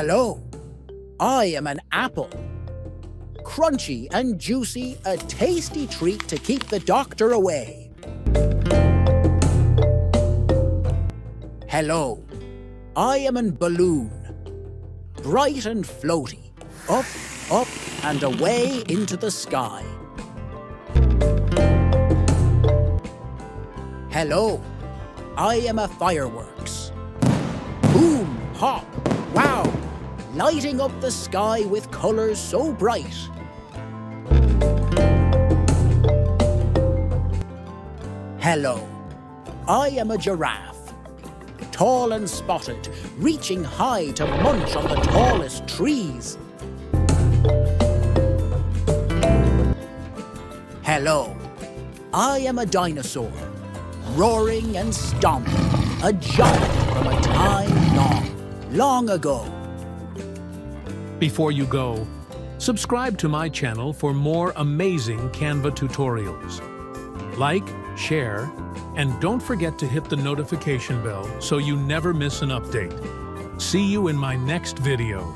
Hello, I am an apple. Crunchy and juicy, a tasty treat to keep the doctor away. Hello, I am a balloon. Bright and floaty, up, up and away into the sky. Hello, I am a fireworks. Boom, pop, wow, lighting up the sky with colors so bright. Hello, I am a giraffe. Tall and spotted, reaching high to munch on the tallest trees. Hello, I am a dinosaur. Roaring and stomping, a giant from a time long, long ago. Before you go, subscribe to my channel for more amazing Canva tutorials. Like, share, and don't forget to hit the notification bell so you never miss an update. See you in my next video.